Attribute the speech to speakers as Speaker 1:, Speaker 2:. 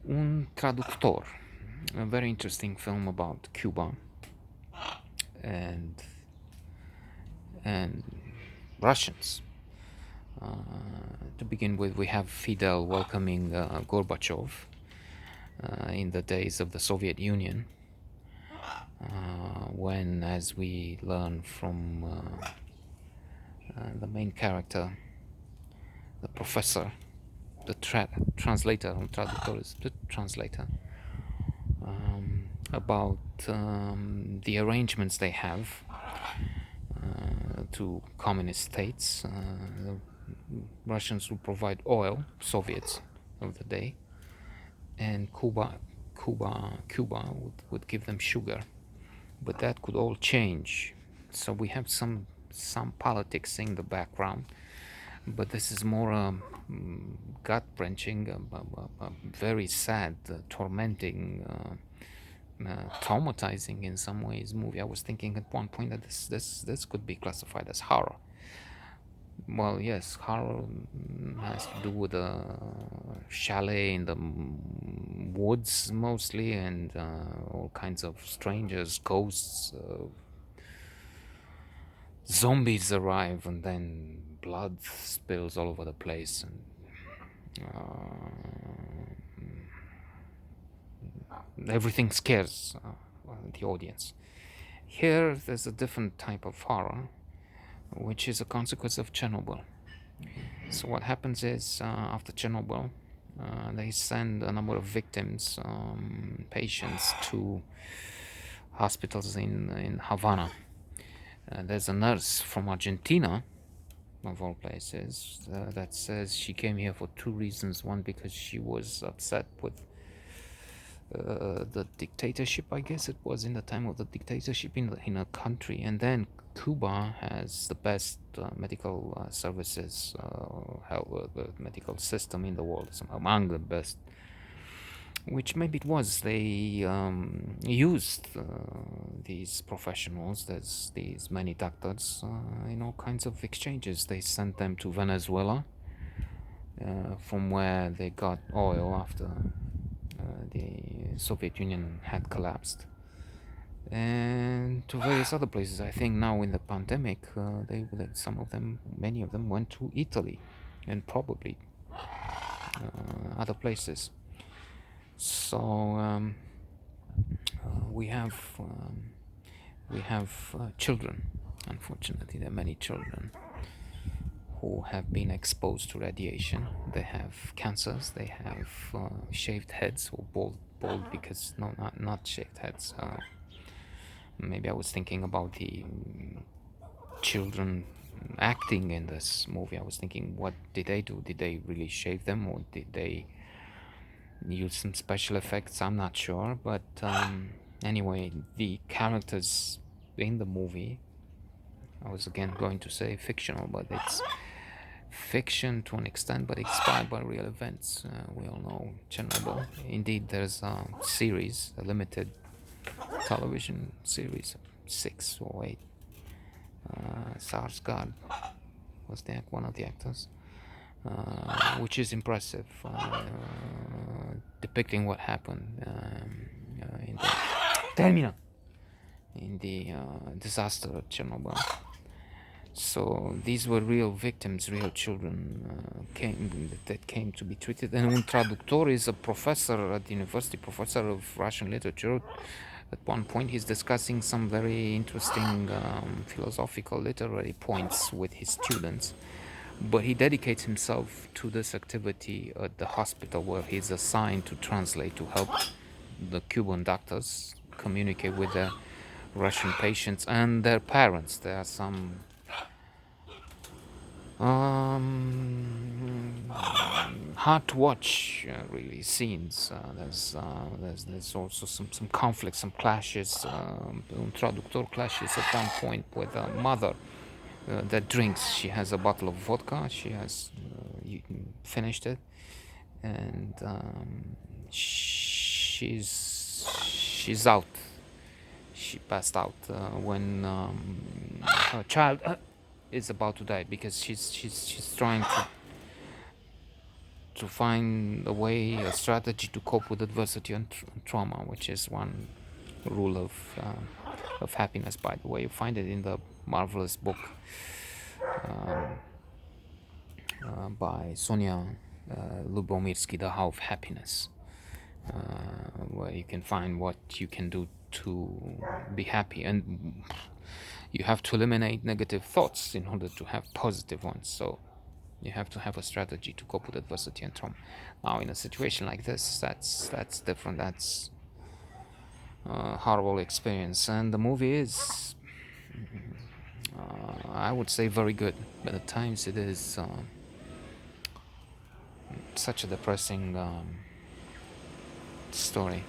Speaker 1: Un Traductor, a very interesting film about Cuba and and Russians. To begin with, we have Fidel welcoming Gorbachev in the days of the Soviet Union, when, as we learn from the main character, the professor, the translator, traductor is the translator, about the arrangements they have to communist states. The Russians would provide oil, Soviets of the day, and Cuba would give them sugar. But that could all change. So we have some politics in the background, but this is more gut wrenching, very sad, tormenting, traumatizing in some ways movie. I was thinking at one point that this could be classified as horror. Well, yes, horror has to do with a chalet in the woods mostly, and all kinds of strangers, ghosts, zombies arrive, and then blood spills all over the place, and everything scares the audience. Here, there's a different type of horror, which is a consequence of Chernobyl. So what happens is, after Chernobyl, they send a number of victims, patients, to hospitals in Havana. There's a nurse from Argentina, of all places, that says she came here for two reasons. One, because she was upset with the dictatorship, I guess it was in the time of the dictatorship in a country, and then Cuba has the best medical services, medical system in the world, among the best. Which maybe it was. They used these professionals, there's these many doctors, in all kinds of exchanges. They sent them to Venezuela, from where they got oil after the Soviet Union had collapsed, and to various other places. I think now in the pandemic, many of them went to Italy, and probably other places. So we have children. Unfortunately, there are many children who have been exposed to radiation. They have cancers. They have shaved heads, or bald because no, not shaved heads. Maybe I was thinking about the children acting in this movie. I was thinking, what did they do? Did they really shave them, or did they use some special effects? I'm not sure, but anyway, the characters in the movie, I was again going to say fictional, but it's fiction to an extent, but inspired by real events. We all know Chernobyl. Indeed, there's a series, a limited television series, 6 or 8. Sarsgaard was one of the actors, which is impressive, depicting what happened in the Termina, in the disaster at Chernobyl. So these were real victims, real children that came to be treated. And Un Traductor is a professor at the university, professor of Russian literature. At one point, he's discussing some very interesting philosophical, literary points with his students. But he dedicates himself to this activity at the hospital, where he's assigned to translate, to help the Cuban doctors communicate with the Russian patients and their parents. There are some hard to watch, really, scenes. There's also some conflicts, some clashes. Un Traductor clashes at one point with a mother that drinks. She has a bottle of vodka. She has finished it, and she's out. She passed out when her child is about to die, because she's trying to find a way, a strategy to cope with adversity and trauma, which is one rule of happiness. By the way, you find it in the marvelous book by Sonia Lubomirsky, The How of Happiness, where you can find what you can do to be happy, and you have to eliminate negative thoughts in order to have positive ones. So you have to have a strategy to cope with adversity and trauma. Now, in a situation like this, that's different. That's a horrible experience, and the movie is, I would say, very good. But at times, it is such a depressing story.